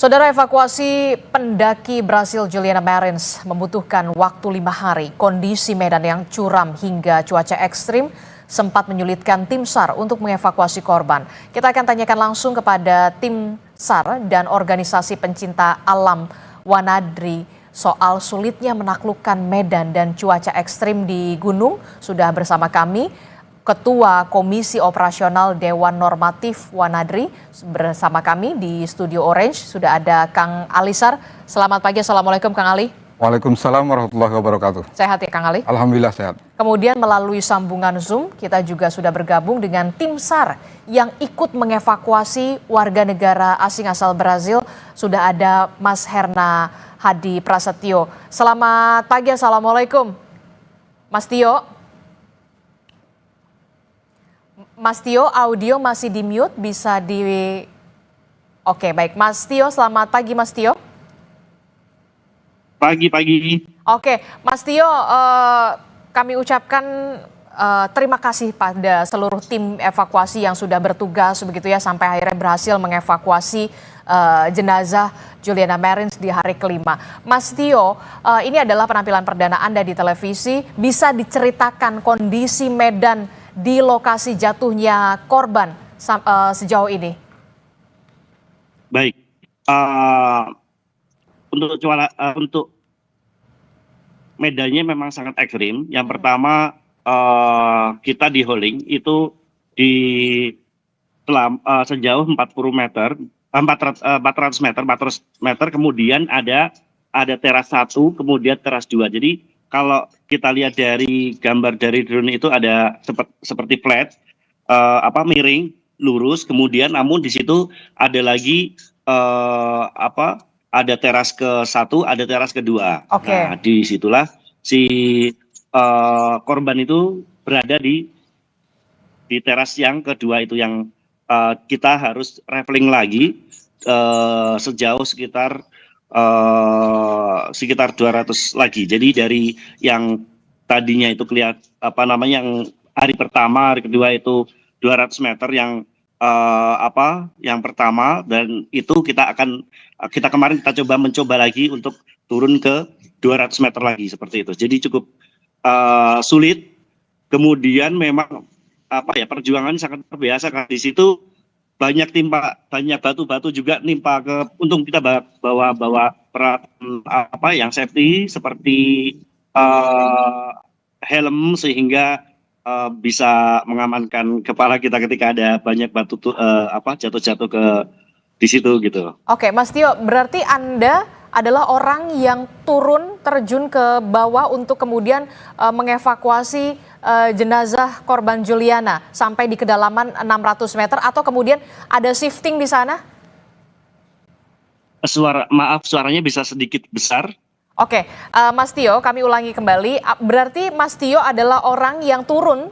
Saudara, evakuasi pendaki Brasil Juliana Marins membutuhkan waktu 5 hari. Kondisi medan yang curam hingga cuaca ekstrim sempat menyulitkan tim SAR untuk mengevakuasi korban. Kita akan tanyakan langsung kepada tim SAR dan organisasi pencinta alam Wanadri soal sulitnya menaklukkan medan dan cuaca ekstrim di gunung. Sudah bersama kami Ketua Komisi Operasional Dewan Normatif Wanadri bersama kami di Studio Orange. Sudah ada Kang Alisar. Selamat pagi, Assalamualaikum Kang Ali. Waalaikumsalam warahmatullahi wabarakatuh. Sehat ya Kang Ali? Alhamdulillah sehat. Kemudian melalui sambungan Zoom kita juga sudah bergabung dengan tim SAR yang ikut mengevakuasi warga negara asing asal Brazil. Sudah ada Mas Herna Hadi Prasetyo. Selamat pagi, Assalamualaikum Mas Tio. Mas Tio, audio masih di mute, bisa di... Oke, baik. Mas Tio, selamat pagi Mas Tio. Pagi. Oke, Mas Tio, kami ucapkan terima kasih pada seluruh tim evakuasi yang sudah bertugas begitu ya sampai akhirnya berhasil mengevakuasi jenazah Juliana Marins di hari kelima. Mas Tio, ini adalah penampilan perdana Anda di televisi. Bisa diceritakan kondisi medan di lokasi jatuhnya korban sejauh ini? Baik, untuk medannya memang sangat ekstrim. Yang pertama kita di Holing itu di sejauh 40 meter, 400 meter, kemudian ada teras 1, kemudian teras 2. Jadi kalau kita lihat dari gambar dari drone itu ada seperti flat, miring, lurus, kemudian namun di situ ada lagi ada teras ke-1, ada teras kedua. Oke. Nah, disitulah si korban itu berada di teras yang kedua itu yang kita harus traveling lagi sejauh sekitar 200 lagi. Jadi dari yang tadinya itu kelihatan yang hari pertama, hari kedua itu 200 meter yang pertama, dan itu kita kemarin mencoba lagi untuk turun ke 200 meter lagi seperti itu. Jadi cukup sulit. Kemudian memang perjuangan sangat luar biasa karena di situ banyak batu-batu juga nimpa untung kita bawa peralatan yang safety seperti helm sehingga bisa mengamankan kepala kita ketika ada banyak batu jatuh di situ gitu. Oke, Mas Tio, berarti Anda adalah orang yang terjun ke bawah untuk kemudian mengevakuasi jenazah korban Juliana sampai di kedalaman 600 meter atau kemudian ada shifting di sana? Suaranya bisa sedikit besar. Oke, Mas Tio, kami ulangi kembali. Berarti Mas Tio adalah orang yang turun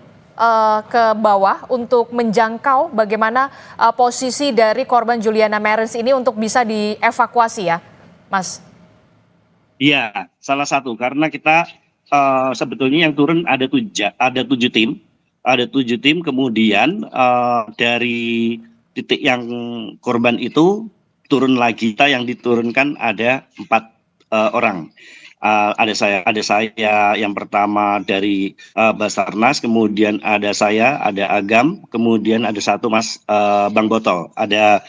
ke bawah untuk menjangkau bagaimana posisi dari korban Juliana Marins ini untuk bisa dievakuasi ya, Mas? Iya, salah satu karena kita sebetulnya yang turun ada 7 tim, kemudian dari titik yang korban itu turun lagi, kita yang diturunkan ada 4 orang. Ada saya yang pertama dari Basarnas, kemudian ada saya, ada Agam, kemudian ada satu Mas Bang Botol. Ada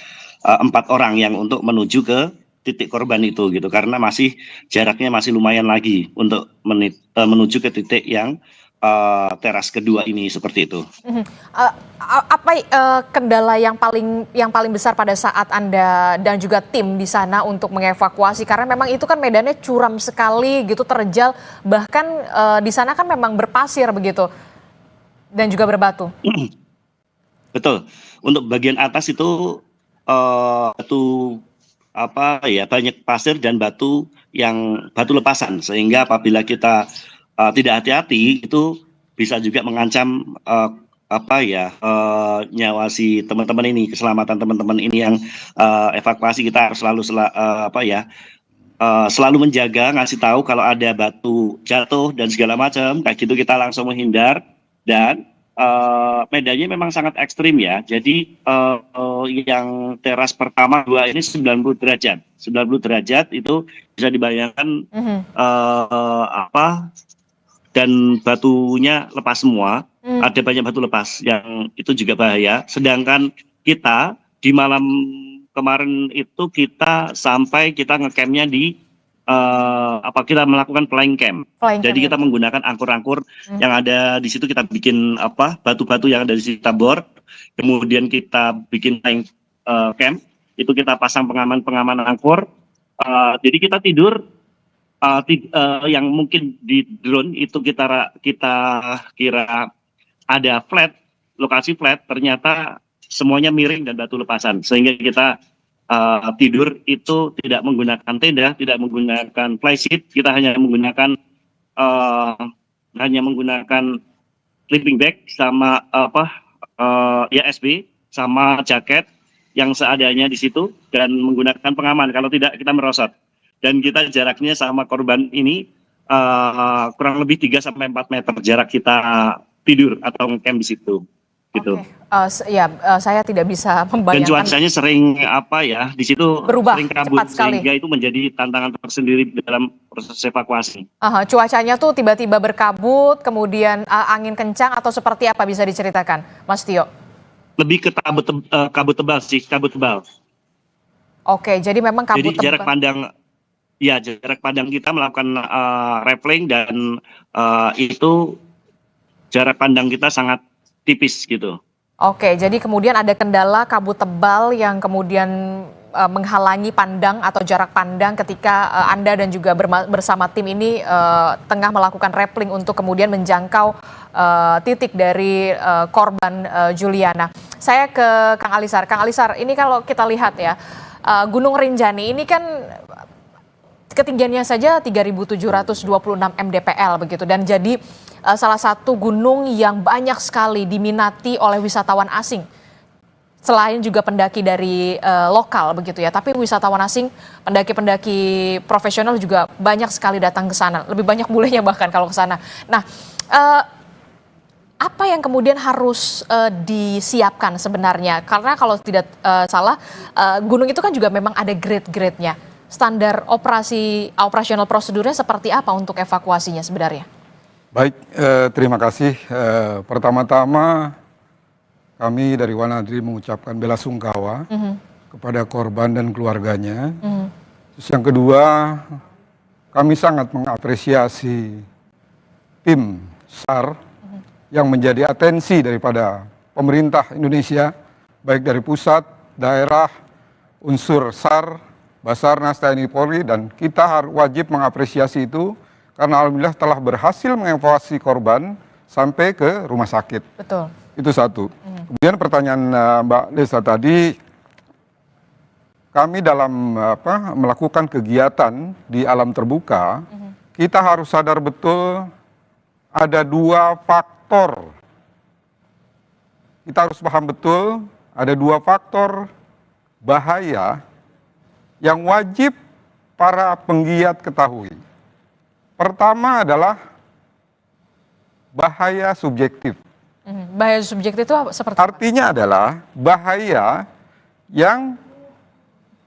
4 orang yang untuk menuju ke titik korban itu gitu, karena jaraknya masih lumayan lagi untuk menuju ke titik yang teras kedua ini seperti itu. Apa kendala yang paling besar pada saat Anda dan juga tim di sana untuk mengevakuasi, karena memang itu kan medannya curam sekali gitu, terjal, bahkan di sana kan memang berpasir begitu dan juga berbatu. Betul. Untuk bagian atas itu banyak pasir dan batu lepasan, sehingga apabila kita tidak hati-hati itu bisa juga mengancam nyawa si teman-teman ini, keselamatan teman-teman ini yang evakuasi. Kita harus selalu menjaga, ngasih tahu kalau ada batu jatuh dan segala macam kayak gitu, kita langsung menghindar dan medannya memang sangat ekstrim ya. Jadi yang teras pertama dua ini 90 derajat. 90 derajat itu bisa dibayangkan dan batunya lepas semua. Ada banyak batu lepas yang itu juga bahaya. Sedangkan kita di malam kemarin itu kita sampai kita ngecampnya di kita melakukan flying camp. Jadi kita menggunakan angkur-angkur yang ada di situ, kita bikin batu-batu yang ada di situ kita board, kemudian kita bikin flying camp, itu kita pasang pengaman angkur. Jadi kita tidur yang mungkin di drone itu kita kira ada flat, lokasi flat, ternyata semuanya miring dan batu lepasan, sehingga kita tidur itu tidak menggunakan tenda, tidak menggunakan flysheet, kita hanya menggunakan sleeping bag sama SB sama jaket yang seadanya di situ dan menggunakan pengaman. Kalau tidak kita merosot. Dan kita jaraknya sama korban ini kurang lebih 3 sampai 4 meter jarak kita tidur atau camp di situ. Gitu. Saya tidak bisa membayangkan. Dan cuacanya sering di situ berubah sering kabut, cepat sekali, sehingga itu menjadi tantangan tersendiri dalam proses evakuasi. Cuacanya tuh tiba-tiba berkabut, kemudian angin kencang atau seperti apa, bisa diceritakan, Mas Tio? Lebih ke kabut tebal sih, kabut tebal. Oke, jadi memang kabut jadi jarak pandang kita melakukan rappelling dan itu jarak pandang kita sangat tipis gitu. Oke, jadi kemudian ada kendala kabut tebal yang kemudian menghalangi pandang atau jarak pandang ketika Anda dan juga bersama tim ini tengah melakukan rappelling untuk kemudian menjangkau titik dari korban Juliana. Saya ke Kang Alisar. Kang Alisar, ini kalau kita lihat ya, Gunung Rinjani ini kan ketinggiannya saja 3.726 mdpl begitu, dan jadi salah satu gunung yang banyak sekali diminati oleh wisatawan asing. Selain juga pendaki dari lokal begitu ya, tapi wisatawan asing, pendaki-pendaki profesional juga banyak sekali datang ke sana. Lebih banyak bulenya bahkan kalau ke sana. Nah, apa yang kemudian harus disiapkan sebenarnya? Karena kalau tidak salah, gunung itu kan juga memang ada grade-grade-nya. Standar operasional prosedurnya seperti apa untuk evakuasinya sebenarnya? Baik, terima kasih. Pertama-tama kami dari Wanadri mengucapkan bela sungkawa kepada korban dan keluarganya. Terus yang kedua, kami sangat mengapresiasi tim SAR yang menjadi atensi daripada pemerintah Indonesia, baik dari pusat, daerah, unsur SAR, Basarnas, TNI, Polri, dan kita wajib mengapresiasi itu karena alhamdulillah telah berhasil mengevakuasi korban sampai ke rumah sakit. Betul. Itu satu. Kemudian pertanyaan Mbak Lesa tadi, kami dalam melakukan kegiatan di alam terbuka, kita harus sadar betul ada 2 faktor. Kita harus paham betul ada 2 faktor bahaya yang wajib para penggiat ketahui. Pertama adalah bahaya subjektif. Bahaya subjektif itu seperti apa? Artinya adalah bahaya yang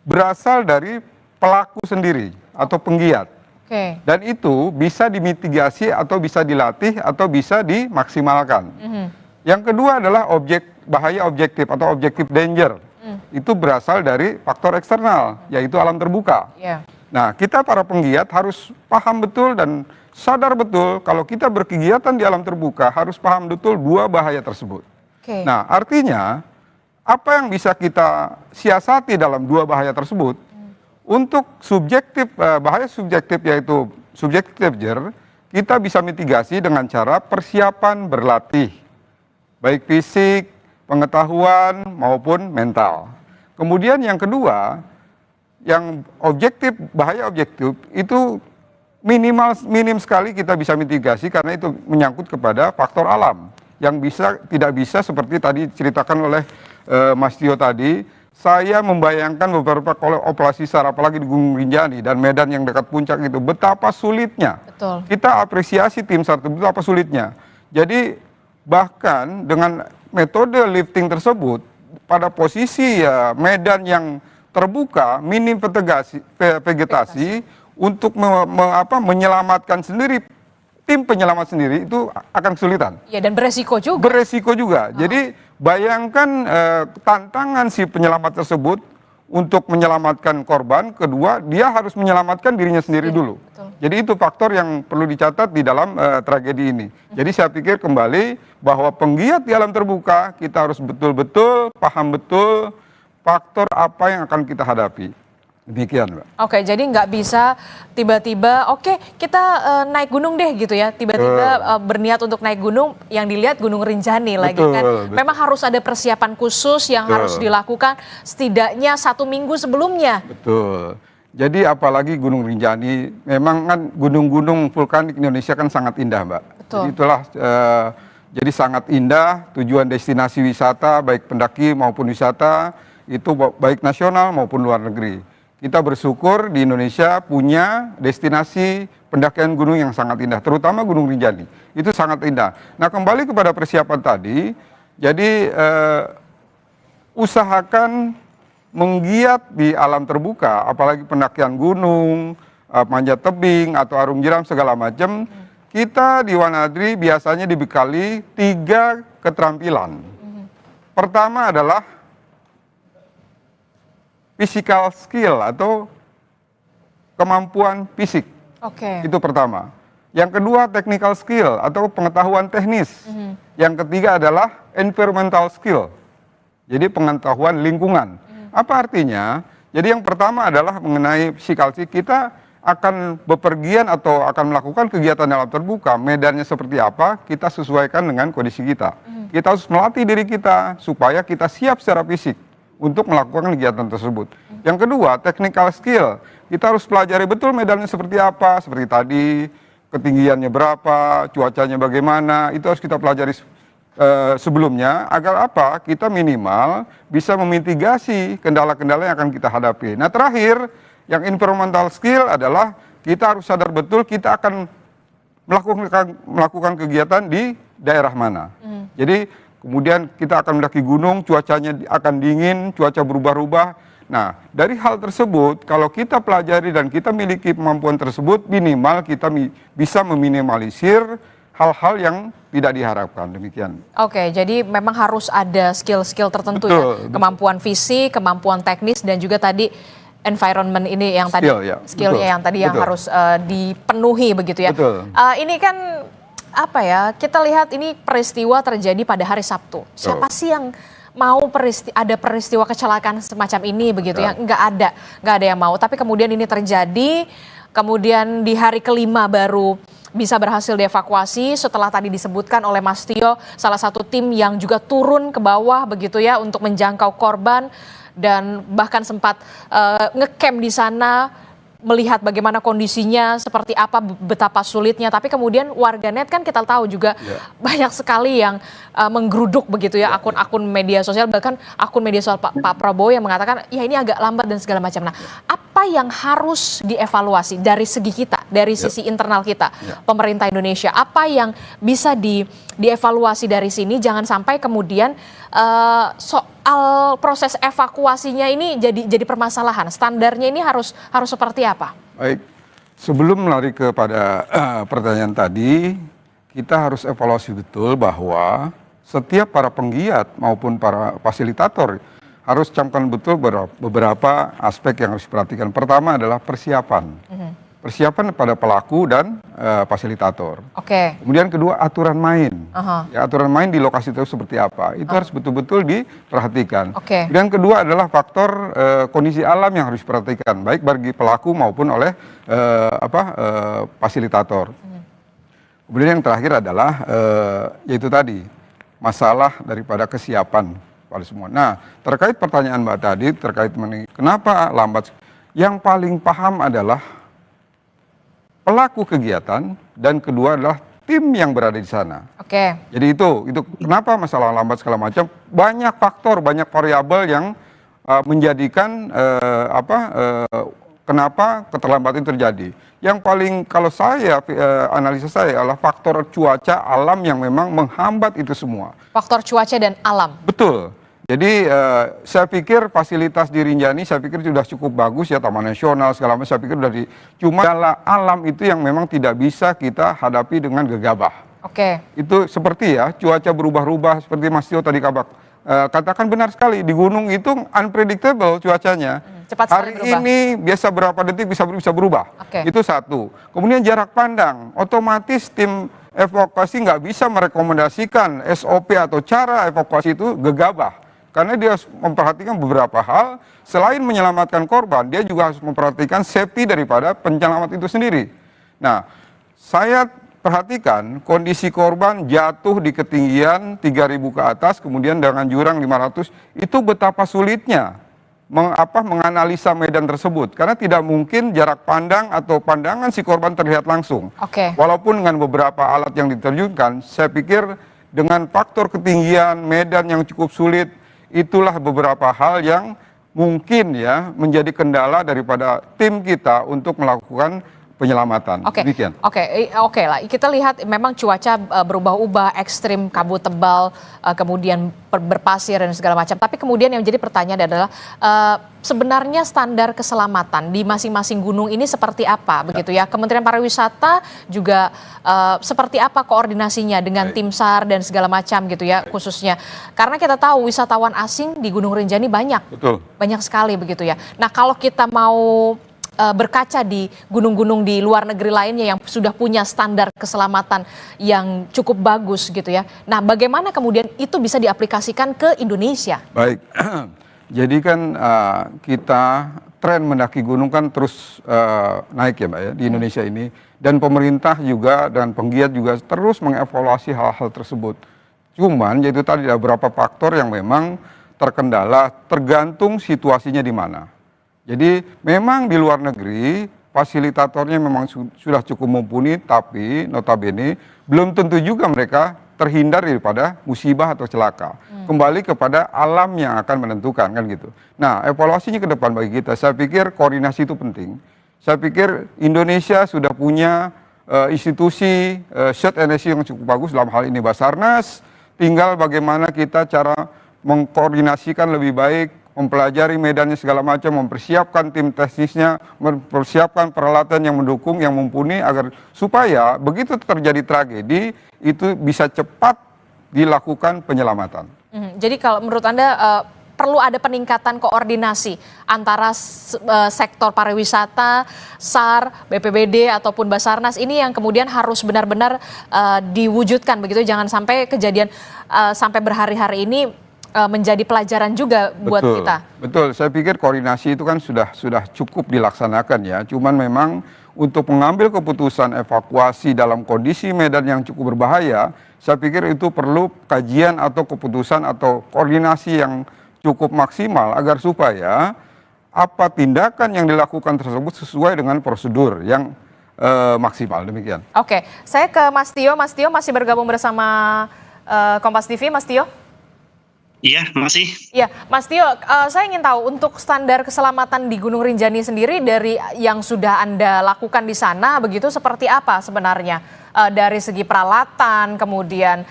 berasal dari pelaku sendiri atau penggiat. Oke. Dan itu bisa dimitigasi atau bisa dilatih atau bisa dimaksimalkan. Yang kedua adalah bahaya objektif atau objective danger. Itu berasal dari faktor eksternal, yaitu alam terbuka. Yeah. Nah, kita para penggiat harus paham betul dan sadar betul kalau kita berkegiatan di alam terbuka harus paham betul 2 bahaya tersebut. Okay. Nah, artinya apa yang bisa kita siasati dalam 2 bahaya tersebut? Untuk bahaya subjektif yaitu subjektif danger, kita bisa mitigasi dengan cara persiapan berlatih, baik fisik, pengetahuan maupun mental. Kemudian yang kedua, yang bahaya objektif itu minim sekali kita bisa mitigasi karena itu menyangkut kepada faktor alam yang tidak bisa seperti tadi ceritakan oleh Mas Tio tadi. Saya membayangkan beberapa operasi SAR apalagi di Gunung Rinjani dan medan yang dekat puncak itu betapa sulitnya. Betul. Kita apresiasi tim SAR itu betapa sulitnya. Jadi Bahkan dengan metode lifting tersebut, pada posisi medan yang terbuka, minim vegetasi untuk menyelamatkan sendiri, tim penyelamat sendiri itu akan kesulitan. Ya, dan beresiko juga. Beresiko juga. Jadi bayangkan tantangan si penyelamat tersebut untuk menyelamatkan korban, kedua dia harus menyelamatkan dirinya sendiri dulu. Betul. Jadi itu faktor yang perlu dicatat di dalam tragedi ini. Jadi saya pikir kembali bahwa penggiat di alam terbuka kita harus betul-betul paham betul faktor apa yang akan kita hadapi. Demikian, Mbak. Oke, jadi nggak bisa tiba-tiba, oke kita naik gunung deh gitu ya. Tiba-tiba berniat untuk naik gunung, yang dilihat Gunung Rinjani lagi kan. Betul. Memang harus ada persiapan khusus yang harus dilakukan setidaknya 1 minggu sebelumnya. Betul. Jadi apalagi Gunung Rinjani, memang kan gunung-gunung vulkanik Indonesia kan sangat indah, Mbak. Betul. Jadi itulah jadi sangat indah, tujuan destinasi wisata baik pendaki maupun wisata itu baik nasional maupun luar negeri. Kita bersyukur di Indonesia punya destinasi pendakian gunung yang sangat indah, terutama Gunung Rinjani. Itu sangat indah. Nah, kembali kepada persiapan tadi, jadi usahakan menggiat di alam terbuka, apalagi pendakian gunung, manjat tebing atau arung jeram segala macam. Kita di Wanadri biasanya dibekali 3 keterampilan. Pertama adalah physical skill atau kemampuan fisik. Oke. Itu pertama. Yang kedua technical skill atau pengetahuan teknis. Yang ketiga adalah environmental skill. Jadi pengetahuan lingkungan. Apa artinya? Jadi yang pertama adalah mengenai physical skill. Kita akan bepergian atau akan melakukan kegiatan dalam terbuka, medannya seperti apa, kita sesuaikan dengan kondisi kita. Kita harus melatih diri kita supaya kita siap secara fisik untuk melakukan kegiatan tersebut. Yang kedua, technical skill. Kita harus pelajari betul medannya seperti apa, seperti tadi, ketinggiannya berapa, cuacanya bagaimana, itu harus kita pelajari sebelumnya, agar apa? Kita minimal bisa memitigasi kendala-kendala yang akan kita hadapi. Nah, terakhir, yang environmental skill adalah kita harus sadar betul kita akan melakukan kegiatan di daerah mana. Jadi kemudian kita akan mendaki gunung, cuacanya akan dingin, cuaca berubah-ubah. Nah, dari hal tersebut, kalau kita pelajari dan kita miliki kemampuan tersebut, minimal kita bisa meminimalisir hal-hal yang tidak diharapkan. Demikian. Oke, jadi memang harus ada skill-skill tertentu. Betul, ya. Kemampuan fisik, kemampuan teknis, dan juga tadi environment ini yang tadi skillnya yang tadi yang harus dipenuhi begitu ya. Betul. Ini kan apa ya, kita lihat ini peristiwa terjadi pada hari Sabtu. Siapa sih yang mau ada peristiwa kecelakaan semacam ini begitu ya? Nggak ada yang mau. Tapi kemudian ini terjadi, kemudian di hari kelima baru bisa berhasil dievakuasi setelah tadi disebutkan oleh Mas Tio, salah satu tim yang juga turun ke bawah begitu ya untuk menjangkau korban dan bahkan sempat ngecamp di sana, melihat bagaimana kondisinya, seperti apa, betapa sulitnya. Tapi kemudian warganet kan kita tahu juga banyak sekali yang menggeruduk begitu ya akun-akun media sosial, bahkan akun media sosial Pak Prabowo yang mengatakan ya ini agak lambat dan segala macam. Nah, apa yang harus dievaluasi dari segi kita, dari sisi internal kita, pemerintah Indonesia, apa yang bisa dievaluasi dari sini, jangan sampai kemudian soal proses evakuasinya ini jadi permasalahan. Standarnya ini harus seperti apa? Baik, sebelum lari kepada pertanyaan tadi, kita harus evaluasi betul bahwa setiap para penggiat maupun para fasilitator harus camkan betul beberapa aspek yang harus diperhatikan. Pertama adalah persiapan. Persiapan pada pelaku dan fasilitator. Oke. Kemudian kedua, aturan main. Ya, aturan main di lokasi itu seperti apa? Itu harus betul-betul diperhatikan. Oke. Dan kedua adalah faktor kondisi alam yang harus diperhatikan, baik bagi pelaku maupun oleh fasilitator. Kemudian yang terakhir adalah yaitu tadi masalah daripada kesiapan pada semua. Nah, terkait pertanyaan Mbak tadi terkait kenapa lambat, yang paling paham adalah pelaku kegiatan dan kedua adalah tim yang berada di sana. Oke. Jadi itu kenapa masalah lambat segala macam, banyak faktor, banyak variabel yang menjadikan kenapa keterlambatan terjadi. Yang paling kalau saya analisa saya adalah faktor cuaca alam yang memang menghambat itu semua. Faktor cuaca dan alam. Betul. Jadi saya pikir fasilitas di Rinjani saya pikir sudah cukup bagus ya, Taman Nasional segala macam saya pikir dari cuma alam itu yang memang tidak bisa kita hadapi dengan gegabah. Oke. Itu seperti ya cuaca berubah-ubah seperti Mas Tio tadi katakan benar sekali, di gunung itu unpredictable cuacanya. Cepat sekali Hari berubah. ini biasa berapa detik bisa berubah. Oke. Itu satu. Kemudian jarak pandang, otomatis tim evakuasi nggak bisa merekomendasikan SOP atau cara evakuasi itu gegabah. Karena dia harus memperhatikan beberapa hal, selain menyelamatkan korban, dia juga harus memperhatikan safety daripada penyelamat itu sendiri. Nah, saya perhatikan kondisi korban jatuh di ketinggian 3.000 ke atas, kemudian dengan jurang 500, itu betapa sulitnya menganalisa medan tersebut. Karena tidak mungkin jarak pandang atau pandangan si korban terlihat langsung. Oke. Walaupun dengan beberapa alat yang diterjunkan, saya pikir dengan faktor ketinggian, medan yang cukup sulit, itulah beberapa hal yang mungkin ya menjadi kendala daripada tim kita untuk melakukan penyelamatan. Oke, Demikian. oke lah. Kita lihat memang cuaca berubah-ubah, ekstrim, kabut tebal, kemudian berpasir dan segala macam. Tapi kemudian yang jadi pertanyaan adalah sebenarnya standar keselamatan di masing-masing gunung ini seperti apa, begitu ya? Kementerian Pariwisata juga seperti apa koordinasinya dengan tim SAR dan segala macam gitu ya, khususnya karena kita tahu wisatawan asing di Gunung Rinjani banyak, Betul. banyak sekali begitu ya. Nah kalau kita mau berkaca di gunung-gunung di luar negeri lainnya yang sudah punya standar keselamatan yang cukup bagus gitu ya. Nah, bagaimana kemudian itu bisa diaplikasikan ke Indonesia? Baik. Jadi kan kita tren mendaki gunung kan terus naik ya Mbak ya di Indonesia ini. Dan pemerintah juga dan penggiat juga terus mengevaluasi hal-hal tersebut. Cuman yaitu tadi ada beberapa faktor yang memang terkendala tergantung situasinya di mana. Jadi memang di luar negeri fasilitatornya memang sudah cukup mumpuni, tapi notabene belum tentu juga mereka terhindar daripada musibah atau celaka. Kembali kepada alam yang akan menentukan kan gitu. Nah evaluasinya ke depan bagi kita, saya pikir koordinasi itu penting. Saya pikir Indonesia sudah punya institusi search and rescue yang cukup bagus dalam hal ini Basarnas. Tinggal bagaimana kita cara mengkoordinasikan lebih baik, mempelajari medannya segala macam, mempersiapkan tim teknisnya, mempersiapkan peralatan yang mendukung, yang mumpuni agar supaya begitu terjadi tragedi itu bisa cepat dilakukan penyelamatan. Jadi kalau menurut Anda perlu ada peningkatan koordinasi antara sektor pariwisata, SAR, BPBD ataupun Basarnas ini yang kemudian harus benar-benar diwujudkan begitu, jangan sampai kejadian sampai berhari-hari ini menjadi pelajaran juga buat kita. Betul, saya pikir koordinasi itu kan sudah cukup dilaksanakan ya. Cuman memang untuk mengambil keputusan evakuasi dalam kondisi medan yang cukup berbahaya, saya pikir itu perlu kajian atau keputusan atau koordinasi yang cukup maksimal agar supaya apa tindakan yang dilakukan tersebut sesuai dengan prosedur yang maksimal. Demikian. Oke, saya ke Mas Tio. Mas Tio masih bergabung bersama Kompas TV, Mas Tio? Iya, masih. Ya, Mas Tio, saya ingin tahu untuk standar keselamatan di Gunung Rinjani sendiri dari yang sudah Anda lakukan di sana, begitu seperti apa sebenarnya? Dari segi peralatan, kemudian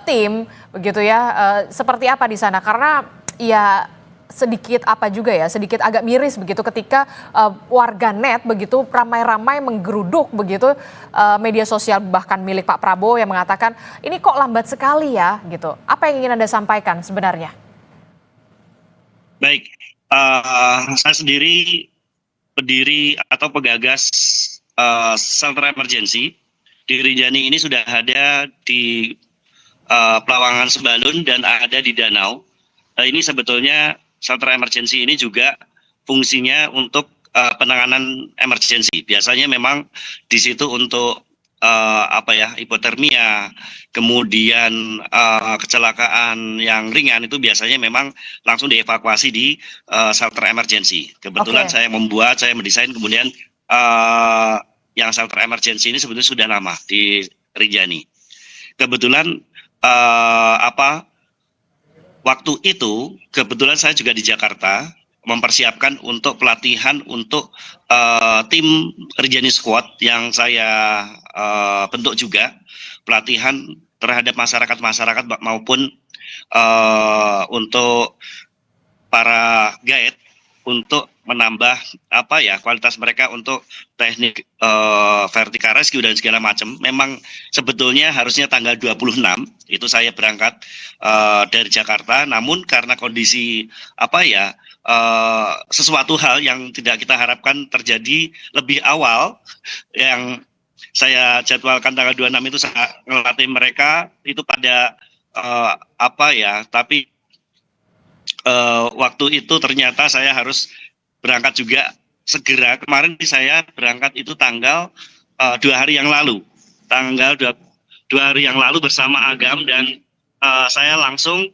tim, begitu ya, seperti apa di sana? Karena ya sedikit sedikit agak miris begitu ketika warganet begitu ramai-ramai menggeruduk begitu media sosial bahkan milik Pak Prabowo yang mengatakan ini kok lambat sekali ya gitu. Apa yang ingin Anda sampaikan sebenarnya? Baik, saya sendiri pendiri atau pegagas shelter emergency di Rinjani ini sudah ada di Pelawangan Sembalun dan ada di Danau. Ini sebetulnya shelter emergency ini juga fungsinya untuk penanganan emergency. Biasanya memang di situ untuk hipotermia, kemudian kecelakaan yang ringan itu biasanya memang langsung dievakuasi di shelter emergency. Kebetulan saya mendesain, kemudian yang shelter emergency ini sebetulnya sudah lama di Rinjani. Kebetulan waktu itu kebetulan saya juga di Jakarta mempersiapkan untuk pelatihan untuk tim Rinjani Squad yang saya bentuk juga, pelatihan terhadap masyarakat maupun untuk para guide untuk menambah kualitas mereka untuk teknik vertical rescue dan segala macam. Memang sebetulnya harusnya tanggal 26 itu saya berangkat dari Jakarta, namun karena kondisi sesuatu hal yang tidak kita harapkan terjadi lebih awal, yang saya jadwalkan tanggal 26 itu saya ngelatih mereka itu pada tapi waktu itu ternyata saya harus berangkat juga segera. Kemarin saya berangkat itu tanggal 2 hari yang lalu, dua hari yang lalu bersama Agam, dan saya langsung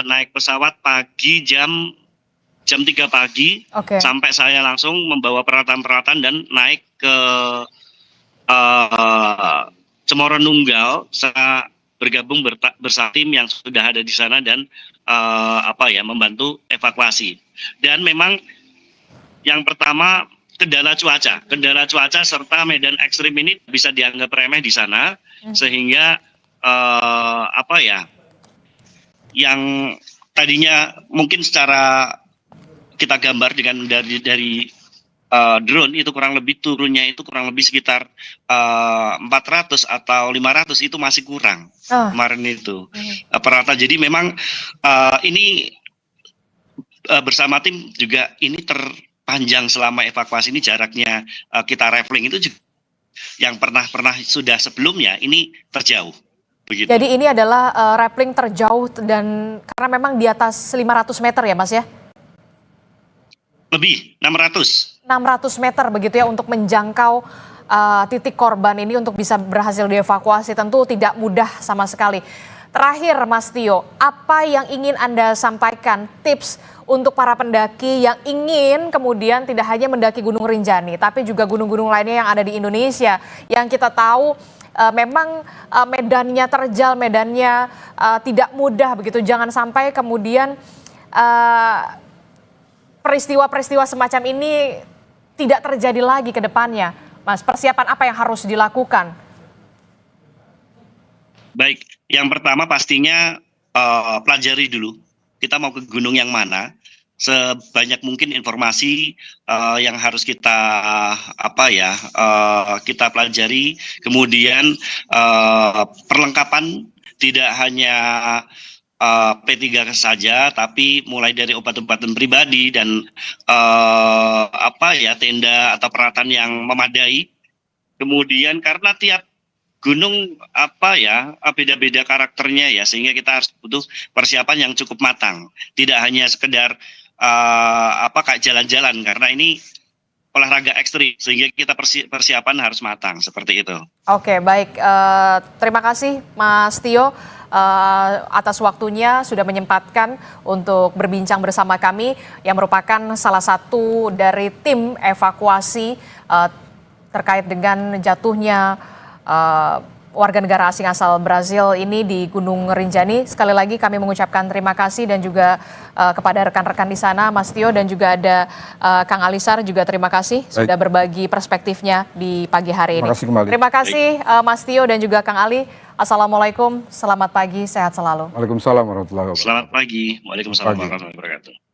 naik pesawat pagi jam 3 pagi. Sampai saya langsung membawa peralatan-peralatan dan naik ke Cemoro Nunggal. Saya bergabung bersama tim yang sudah ada di sana dan membantu evakuasi. Dan memang yang pertama kendala cuaca serta medan ekstrim ini bisa dianggap remeh di sana, sehingga yang tadinya mungkin secara kita gambar dengan dari drone itu kurang lebih turunnya itu kurang lebih sekitar 400 atau 500 itu masih kurang kemarin itu peralatan. Jadi memang ini bersama tim juga ini terpanjang selama evakuasi ini, jaraknya kita traveling itu juga yang pernah sudah sebelumnya ini terjauh. Begitu. Jadi ini adalah rappelling terjauh dan karena memang di atas 500 meter ya Mas ya? Lebih, 600 meter begitu ya untuk menjangkau titik korban ini untuk bisa berhasil dievakuasi. Tentu tidak mudah sama sekali. Terakhir Mas Tio, apa yang ingin Anda sampaikan, tips untuk para pendaki yang ingin kemudian tidak hanya mendaki Gunung Rinjani, tapi juga gunung-gunung lainnya yang ada di Indonesia, yang kita tahu memang medannya terjal, medannya tidak mudah begitu. Jangan sampai kemudian peristiwa-peristiwa semacam ini tidak terjadi lagi ke depannya. Mas, persiapan apa yang harus dilakukan? Baik, yang pertama pastinya pelajari dulu kita mau ke gunung yang mana, sebanyak mungkin informasi yang harus kita kita pelajari. Kemudian perlengkapan tidak hanya P3 saja, tapi mulai dari obat-obatan pribadi dan tenda atau peralatan yang memadai. Kemudian karena tiap gunung beda-beda karakternya ya, sehingga kita harus butuh persiapan yang cukup matang. Tidak hanya sekedar kayak jalan-jalan, karena ini olahraga ekstrim, sehingga kita persiapan harus matang seperti itu. Oke, baik. Terima kasih Mas Tio atas waktunya sudah menyempatkan untuk berbincang bersama kami yang merupakan salah satu dari tim evakuasi terkait dengan jatuhnya warga negara asing asal Brazil ini di Gunung Rinjani. Sekali lagi kami mengucapkan terima kasih dan juga kepada rekan-rekan di sana, Mas Tio, dan juga ada Kang Alisar juga terima kasih sudah berbagi perspektifnya di pagi hari ini. Terima kasih Mas Tio dan juga Kang Ali. Assalamualaikum, selamat pagi, sehat selalu. Waalaikumsalam warahmatullahi wabarakatuh. Selamat pagi, waalaikumsalam warahmatullahi wabarakatuh.